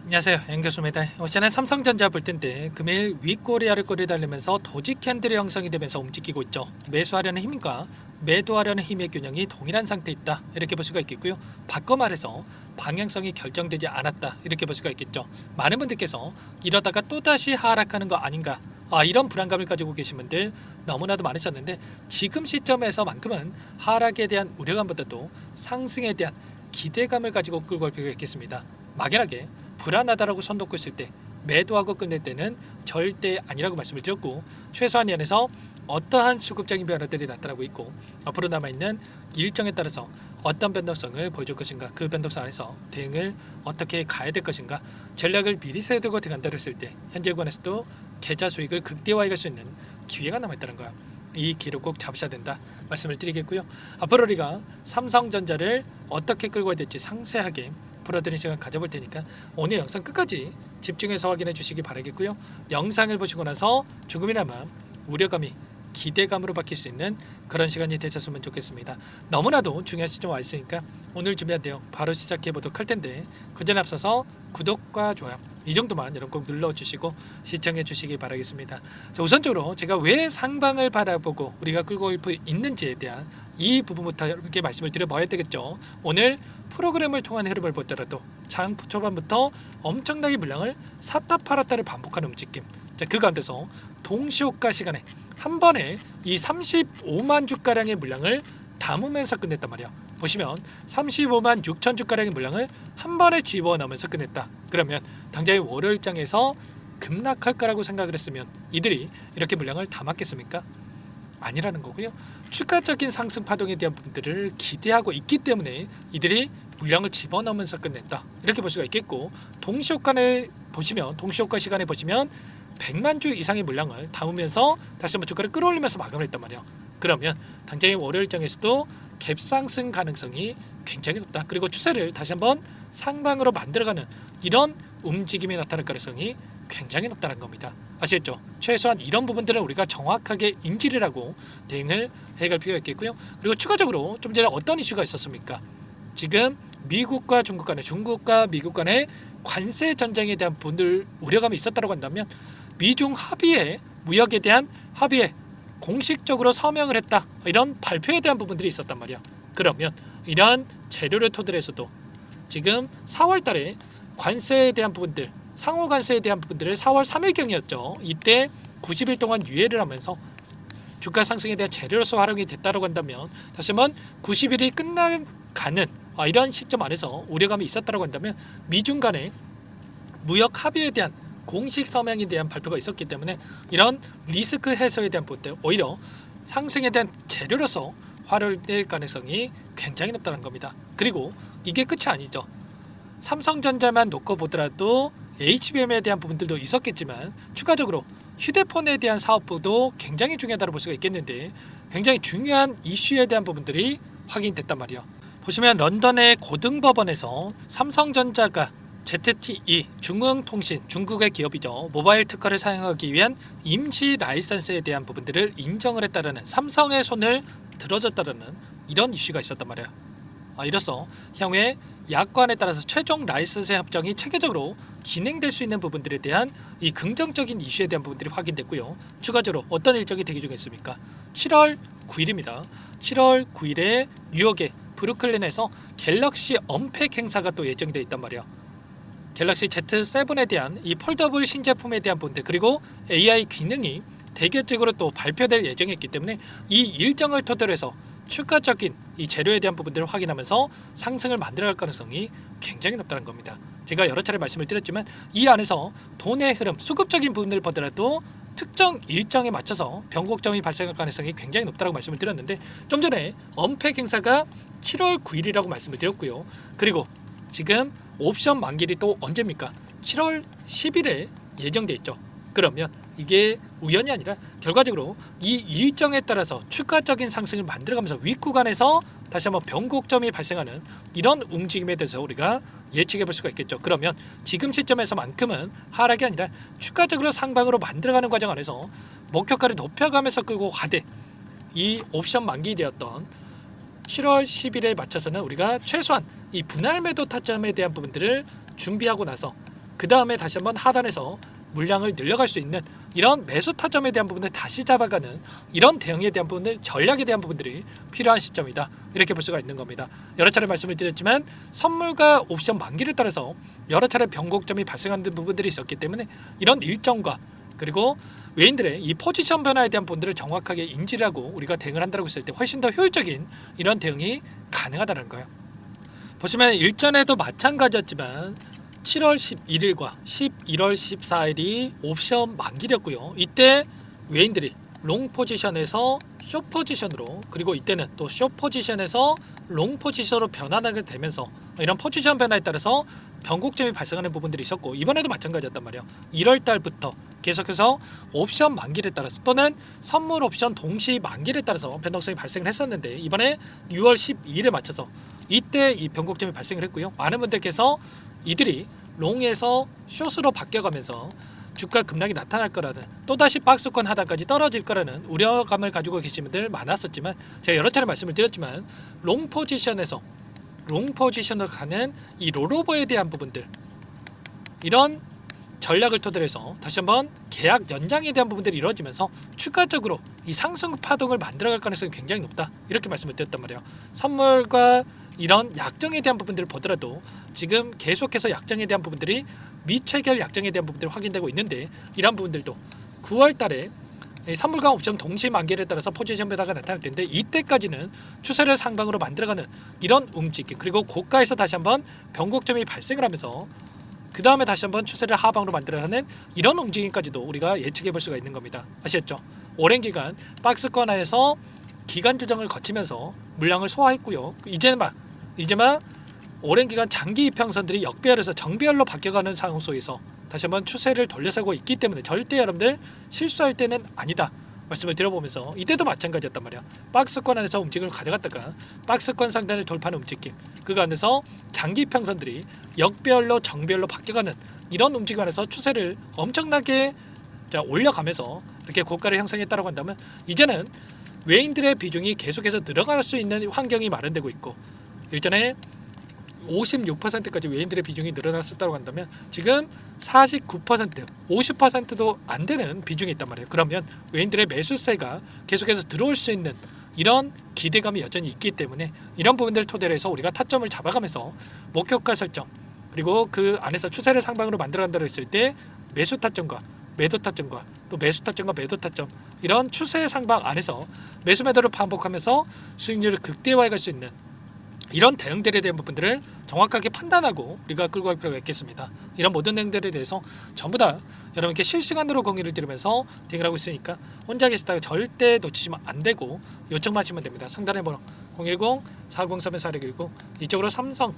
안녕하세요, 앵교수입니다. 오전에 삼성전자 볼 텐데 금일 윗꼬리 아랫꼬리 달리면서 도지 캔들이 형성이 되면서 움직이고 있죠. 매수하려는 힘과 매도하려는 힘의 균형이 동일한 상태에 있다, 이렇게 볼 수가 있겠고요. 바꿔 말해서 방향성이 결정되지 않았다, 이렇게 볼 수가 있겠죠. 많은 분들께서 이러다가 또다시 하락하는 거 아닌가, 이런 불안감을 가지고 계신 분들 너무나도 많으셨는데, 지금 시점에서만큼은 하락에 대한 우려감보다도 상승에 대한 기대감을 가지고 끌고 올 필요가 있겠습니다. 막연하게 불안하다라고 손 놓고 있을 때 매도하고 끝낼 때는 절대 아니라고 말씀을 드렸고, 최소한 연에서 어떠한 수급적인 변화들이 나타나고 있고 앞으로 남아있는 일정에 따라서 어떤 변동성을 보여줄 것인가, 그 변동성 안에서 대응을 어떻게 가야 될 것인가, 전략을 미리 세우고 들어간다고 했을 때 현재 구간에서도 계좌 수익을 극대화해 갈 수 있는 기회가 남아있다는 거야. 이 기회를 꼭 잡으셔야 된다 말씀을 드리겠고요. 앞으로 우리가 삼성전자를 어떻게 끌고 가야 될지 상세하게 풀어드리는 시간 가져볼 테니까 오늘 영상 끝까지 집중해서 확인해 주시기 바라겠고요. 영상을 보시고 나서 조금이나마 우려감이 기대감으로 바뀔 수 있는 그런 시간이 되셨으면 좋겠습니다. 너무나도 중요한 시점 와 있으니까 오늘 준비한 내용 바로 시작해 보도록 할 텐데, 그 전에 앞서서 구독과 좋아요 이 정도만 여러분 꼭 눌러주시고 시청해 주시기 바라겠습니다. 자, 우선적으로 제가 왜 상방을 바라보고 우리가 끌고 올 수 있는지에 대한 이 부분부터 여러분께 말씀을 드려봐야 되겠죠. 오늘 프로그램을 통한 흐름을 보더라도 장 초반부터 엄청나게 물량을 샀다 팔았다를 반복하는 움직임, 자, 그 가운데서 동시호가 시간에 한 번에 이 35만 주가량의 물량을 담으면서 끝냈단 말이야. 보시면 35만 6천 주가량의 물량을 한 번에 집어넣으면서 끝냈다. 그러면 당장의 월요일장에서 급락할 거라고 생각을 했으면 이들이 이렇게 물량을 담았겠습니까? 아니라는 거고요. 추가적인 상승 파동에 대한 부분들을 기대하고 있기 때문에 이들이 물량을 집어넣으면서 끝냈다, 이렇게 볼 수가 있겠고, 동시효과에 보시면 동시효과 시간에 보시면 100만 주 이상의 물량을 담으면서 다시 한번 주가를 끌어올리면서 마감을 했단 말이에요. 그러면 당장의 월요일장에서도 갭상승 가능성이 굉장히 높다. 그리고 추세를 다시 한번 상방으로 만들어가는 이런 움직임이 나타날 가능성이 굉장히 높다는 겁니다. 아시겠죠? 최소한 이런 부분들은 우리가 정확하게 인지를 하고 대응을 해갈 필요가 있겠고요. 그리고 추가적으로 좀 전에 어떤 이슈가 있었습니까? 지금 미국과 중국 간에, 중국과 미국 간의 관세 전쟁에 대한 분들 우려감이 있었다고 한다면 미중 합의에, 무역에 대한 합의에 공식적으로 서명을 했다, 이런 발표에 대한 부분들이 있었단 말이야. 그러면 이러한 재료를 토대로 해서도 지금 4월 달에 관세에 대한 부분들, 상호 관세에 대한 부분들을 4월 3일경이었죠. 이때 90일 동안 유예를 하면서 주가 상승에 대한 재료로서 활용이 됐다고 한다면, 다시 한번 90일이 끝나가는 이런 시점 안에서 우려감이 있었다고 한다면 미중 간의 무역 합의에 대한 공식 서명에 대한 발표가 있었기 때문에 이런 리스크 해소에 대한 부분들, 오히려 상승에 대한 재료로서 활용될 가능성이 굉장히 높다는 겁니다. 그리고 이게 끝이 아니죠. 삼성전자만 놓고 보더라도 HBM에 대한 부분들도 있었겠지만 추가적으로 휴대폰에 대한 사업부도 굉장히 중요하다고 볼 수가 있겠는데, 굉장히 중요한 이슈에 대한 부분들이 확인됐단 말이에요. 보시면 런던의 고등법원에서 삼성전자가 ZTE 중흥통신, 중국의 기업이죠, 모바일 특허를 사용하기 위한 임시 라이선스에 대한 부분들을 인정을 했다라는, 삼성의 손을 들어줬다라는 이런 이슈가 있었단 말이에요. 이로써 향후에 약관에 따라서 최종 라이선스 협정이 체계적으로 진행될 수 있는 부분들에 대한 이 긍정적인 이슈에 대한 부분들이 확인됐고요. 추가적으로 어떤 일정이 대기 중에 있습니까? 7월 9일입니다. 7월 9일에 뉴욕의 브루클린에서 갤럭시 언팩 행사가 또 예정이 되어 있단 말이에요. 갤럭시 Z7에 대한 이 폴더블 신제품에 대한 부분들, 그리고 AI 기능이 대개적으로 또 발표될 예정이기 때문에 이 일정을 토대로 해서 추가적인 이 재료에 대한 부분들을 확인하면서 상승을 만들어갈 가능성이 굉장히 높다는 겁니다. 제가 여러 차례 말씀을 드렸지만 이 안에서 돈의 흐름, 수급적인 부분을 보더라도 특정 일정에 맞춰서 변곡점이 발생할 가능성이 굉장히 높다고 말씀을 드렸는데, 좀 전에 언팩 행사가 7월 9일이라고 말씀을 드렸고요. 그리고 지금 옵션 만기일이 또 언제입니까? 7월 10일에 예정돼 있죠. 그러면 이게 우연이 아니라 결과적으로 이 일정에 따라서 추가적인 상승을 만들어가면서 윗구간에서 다시 한번 변곡점이 발생하는 이런 움직임에 대해서 우리가 예측해 볼 수가 있겠죠. 그러면 지금 시점에서만큼은 하락이 아니라 추가적으로 상방으로 만들어가는 과정 안에서 목표가를 높여가면서 끌고 가되, 이 옵션 만기되었던 7월 10일에 맞춰서는 우리가 최소한 이 분할 매도 타점에 대한 부분들을 준비하고 나서 그 다음에 다시 한번 하단에서 물량을 늘려갈 수 있는 이런 매수 타점에 대한 부분을 다시 잡아가는 이런 대응에 대한 부분들, 전략에 대한 부분들이 필요한 시점이다, 이렇게 볼 수가 있는 겁니다. 여러 차례 말씀을 드렸지만 선물과 옵션 만기를 따라서 여러 차례 변곡점이 발생하는 부분들이 있었기 때문에 이런 일정과 그리고 외인들의 이 포지션 변화에 대한 부분들을 정확하게 인지를 하고 우리가 대응을 한다고 했을 때 훨씬 더 효율적인 이런 대응이 가능하다는 거예요. 보시면 일전에도 마찬가지였지만 7월 11일과 11월 14일이 옵션 만기였고요. 이때 외인들이 롱 포지션에서 숏 포지션으로, 그리고 이때는 또 숏 포지션에서 롱 포지션으로 변환하게 되면서 이런 포지션 변화에 따라서 변곡점이 발생하는 부분들이 있었고, 이번에도 마찬가지였단 말이에요. 1월 달부터 계속해서 옵션 만기를 따라서 또는 선물 옵션 동시 만기를 따라서 변동성이 발생을 했었는데, 이번에 6월 12일에 맞춰서 이때 이 변곡점이 발생을 했고요. 많은 분들께서 이들이 롱에서 숏으로 바뀌어가면서 주가 급락이 나타날 거라는, 또다시 박스권 하단까지 떨어질 거라는 우려감을 가지고 계신 분들 많았었지만, 제가 여러 차례 말씀을 드렸지만 롱 포지션에서 롱 포지션으로 가는 이 롤오버에 대한 부분들, 이런 전략을 토대로 해서 다시 한번 계약 연장에 대한 부분들이 이루어지면서 추가적으로 이 상승 파동을 만들어갈 가능성이 굉장히 높다, 이렇게 말씀을 드렸단 말이에요. 선물과 이런 약정에 대한 부분들을 보더라도 지금 계속해서 약정에 대한 부분들이 미체결 약정에 대한 부분들이 확인되고 있는데, 이런 부분들도 9월 달에 선물과 옵션 동시 만기를 따라서 포지션 변화가 나타날 텐데, 이때까지는 추세를 상방으로 만들어가는 이런 움직임, 그리고 고가에서 다시 한번 변곡점이 발생을 하면서 그 다음에 다시 한번 추세를 하방으로 만들어가는 이런 움직임까지도 우리가 예측해 볼 수가 있는 겁니다. 아시겠죠? 오랜 기간 박스권 안에서 기간 조정을 거치면서 물량을 소화했고요. 이제만 오랜 기간 장기 이평선들이 역배열에서 정배열로 바뀌어가는 상황 속에서 다시 한번 추세를 돌려세우고 있기 때문에 절대 여러분들 실수할 때는 아니다 말씀을 드려보면서, 이때도 마찬가지였단 말이야. 박스권 안에서 움직임을 가져갔다가 박스권 상단을 돌파하는 움직임, 그 안에서 장기 이평선들이 역배열로 정배열로 바뀌어가는 이런 움직임 안에서 추세를 엄청나게 올려가면서 이렇게 고가를 형성했다고 한다면, 이제는 외인들의 비중이 계속해서 늘어갈 수 있는 환경이 마련되고 있고, 일전에 56%까지 외인들의 비중이 늘어났었다고 한다면 지금 49%, 50%도 안 되는 비중이 있단 말이에요. 그러면 외인들의 매수세가 계속해서 들어올 수 있는 이런 기대감이 여전히 있기 때문에, 이런 부분들을 토대로 해서 우리가 타점을 잡아가면서 목표가 설정, 그리고 그 안에서 추세를 상방으로 만들어간다고 했을 때 매수 타점과 매도 타점과 또 매수 타점과 매도 타점, 이런 추세 상방 안에서 매수 매도를 반복하면서 수익률을 극대화해 갈 수 있는 이런 대응들에 대한 부분들을 정확하게 판단하고 우리가 끌고 갈 필요가 있겠습니다. 이런 모든 내용들에 대해서 전부 다 여러분께 실시간으로 공유를 드리면서 대응을 하고 있으니까 혼자 계시다가 절대 놓치시면 안 되고 요청만 하시면 됩니다. 상단의 번호 010-403-4619, 이쪽으로 삼성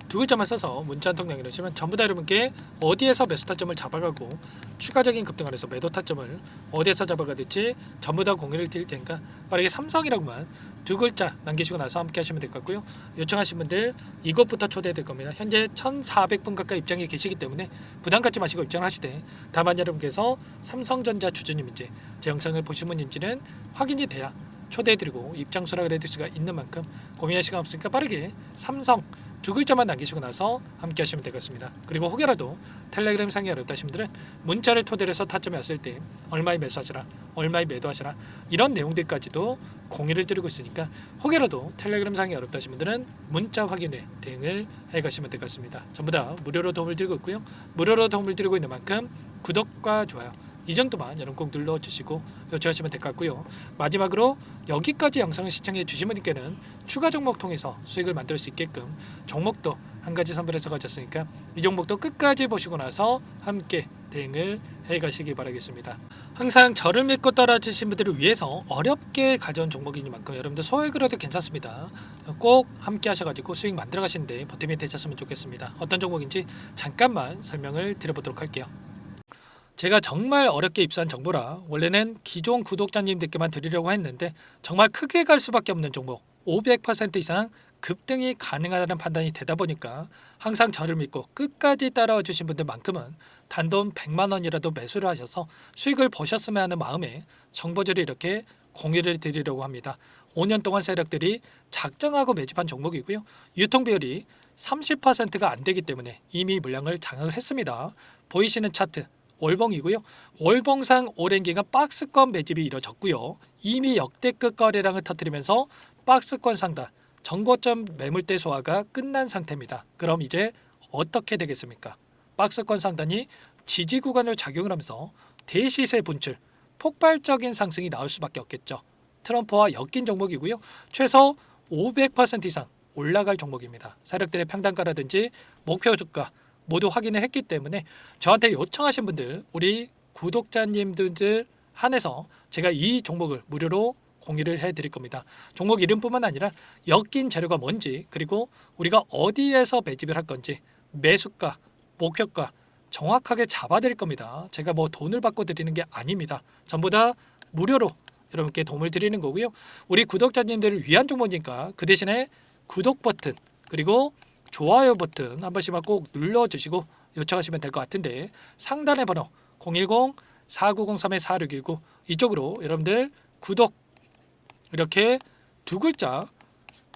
두 글자만 써서 문자 한 통 남겨주시면 전부 다 여러분께 어디에서 매수 타점을 잡아가고 추가적인 급등 안에서 매도 타점을 어디에서 잡아가 될지 전부 다 공유를 드릴 테니까 빠르게 삼성이라고만 두 글자 남기시고 나서 함께 하시면 될 것 같고요. 요청하신 분들 이것부터 초대해 드릴 겁니다. 현재 1,400분 가까이 입장이 계시기 때문에 부담 갖지 마시고 입장을 하시되, 다만 여러분께서 삼성전자 주주님인지 제 영상을 보신 분인지는 확인이 돼야 초대해드리고 입장 수락을 해드릴 수가 있는 만큼 고민할 시간 없으니까 빠르게 삼성 두 글자만 남기시고 나서 함께 하시면 되겠습니다. 그리고 혹여라도 텔레그램 상이 어렵다 하신 분들은 문자를 토대로 해서 타점이 왔을 때 얼마에 매수하시라, 얼마에 매도하시라, 이런 내용들까지도 공유를 드리고 있으니까 혹여라도 텔레그램 상이 어렵다 하신 분들은 문자 확인에 대응을 해가시면 될 것 같습니다. 전부 다 무료로 도움을 드리고 있고요. 무료로 도움을 드리고 있는 만큼 구독과 좋아요 이 정도만 여러분 꼭 눌러주시고 요청하시면 될 것 같고요. 마지막으로 여기까지 영상을 시청해 주신 분께는 추가 종목 통해서 수익을 만들 수 있게끔 종목도 한 가지 선별해서 가졌으니까 이 종목도 끝까지 보시고 나서 함께 대응을 해가시기 바라겠습니다. 항상 저를 믿고 따라주신 분들을 위해서 어렵게 가져온 종목이니만큼 여러분들 소액을 해도 괜찮습니다. 꼭 함께 하셔가지고 수익 만들어 가시는데 버팀이 되셨으면 좋겠습니다. 어떤 종목인지 잠깐만 설명을 드려보도록 할게요. 제가 정말 어렵게 입수한 정보라 원래는 기존 구독자님들께만 드리려고 했는데 정말 크게 갈 수밖에 없는 종목, 500% 이상 급등이 가능하다는 판단이 되다 보니까 항상 저를 믿고 끝까지 따라와 주신 분들만큼은 단돈 100만 원이라도 매수를 하셔서 수익을 보셨으면 하는 마음에 정보들을 이렇게 공유를 드리려고 합니다. 5년 동안 세력들이 작정하고 매집한 종목이고요. 유통 비율이 30%가 안 되기 때문에 이미 물량을 장악을 했습니다. 보이시는 차트 월봉이고요. 월봉상 오랜 기간 박스권 매집이 이뤄졌고요. 이미 역대급 거래량을 터뜨리면서 박스권 상단 정고점 매물대 소화가 끝난 상태입니다. 그럼 이제 어떻게 되겠습니까? 박스권 상단이 지지 구간으로 작용을 하면서 대시세 분출, 폭발적인 상승이 나올 수밖에 없겠죠. 트럼프와 엮인 종목이고요. 최소 500% 이상 올라갈 종목입니다. 세력들의 평단가라든지 목표 주가 모두 확인을 했기 때문에 저한테 요청하신 분들, 우리 구독자님들 한해서 제가 이 종목을 무료로 공유를 해드릴 겁니다. 종목 이름뿐만 아니라 엮인 재료가 뭔지, 그리고 우리가 어디에서 매집을 할 건지, 매수가, 목표가 정확하게 잡아드릴 겁니다. 제가 뭐 돈을 받고 드리는 게 아닙니다. 전부 다 무료로 여러분께 도움을 드리는 거고요. 우리 구독자님들을 위한 종목이니까 그 대신에 구독 버튼 그리고 좋아요 버튼 한 번씩만 꼭 눌러주시고 요청하시면 될 것 같은데, 상단의 번호 010-4903-4619 이쪽으로 여러분들 구독 이렇게 두 글자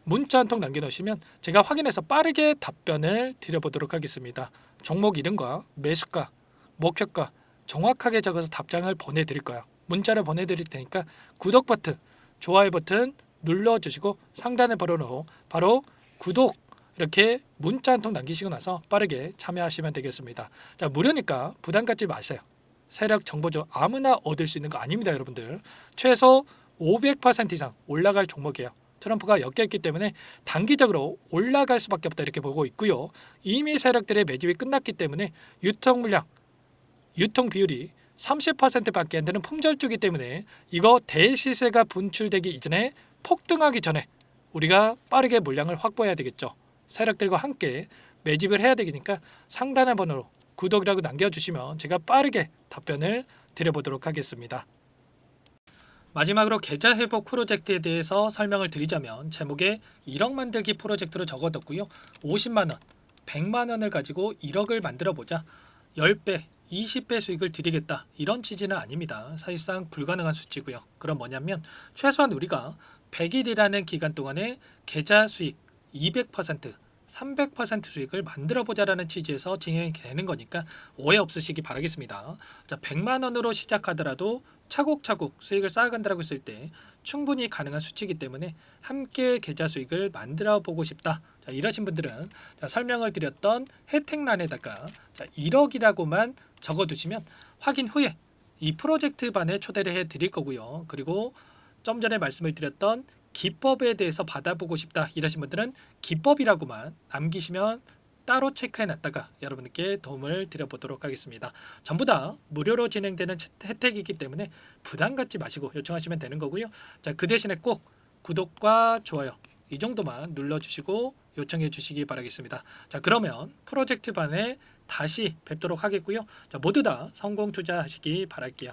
문자 한 통 남겨놓으시면 제가 확인해서 빠르게 답변을 드려보도록 하겠습니다. 종목 이름과 매수가, 목표가 정확하게 적어서 답장을 보내드릴 거예요. 문자를 보내드릴 테니까 구독 버튼, 좋아요 버튼 눌러주시고 상단의 번호로 바로 구독 이렇게 문자 한 통 남기시고 나서 빠르게 참여하시면 되겠습니다. 자, 무료니까 부담 갖지 마세요. 세력 정보죠. 아무나 얻을 수 있는 거 아닙니다, 여러분들. 최소 500% 이상 올라갈 종목이에요. 트럼프가 엮여있기 때문에 단기적으로 올라갈 수밖에 없다 이렇게 보고 있고요. 이미 세력들의 매집이 끝났기 때문에 유통 물량, 유통 비율이 30%밖에 안 되는 품절주기 때문에 이거 대시세가 분출되기 이전에 폭등하기 전에 우리가 빠르게 물량을 확보해야 되겠죠. 세력들과 함께 매집을 해야 되니까 상단의 번호로 구독이라고 남겨주시면 제가 빠르게 답변을 드려보도록 하겠습니다. 마지막으로 계좌 회복 프로젝트에 대해서 설명을 드리자면 제목에 1억 만들기 프로젝트로 적어뒀고요. 50만 원, 100만 원을 가지고 1억을 만들어 보자. 10배, 20배 수익을 드리겠다. 이런 취지는 아닙니다. 사실상 불가능한 수치고요. 그럼 뭐냐면 최소한 우리가 100일이라는 기간 동안에 계좌 수익 200%, 300% 수익을 만들어 보자라는 취지에서 진행이 되는 거니까 오해 없으시기 바라겠습니다. 자, 100만 원으로 시작하더라도 차곡차곡 수익을 쌓아간다고 했을 때 충분히 가능한 수치이기 때문에 함께 계좌 수익을 만들어 보고 싶다. 자, 이러신 분들은 자, 설명을 드렸던 혜택란에다가 1억이라고만 적어두시면 확인 후에 이 프로젝트 반에 초대를 해 드릴 거고요. 그리고 좀 전에 말씀을 드렸던 기법에 대해서 받아보고 싶다 이러신 분들은 기법이라고만 남기시면 따로 체크해 놨다가 여러분께 도움을 드려보도록 하겠습니다. 전부 다 무료로 진행되는 혜택이기 때문에 부담 갖지 마시고 요청하시면 되는 거고요. 자, 그 대신에 꼭 구독과 좋아요 이 정도만 눌러주시고 요청해 주시기 바라겠습니다. 자, 그러면 프로젝트 반에 다시 뵙도록 하겠고요. 자, 모두 다 성공 투자하시기 바랄게요.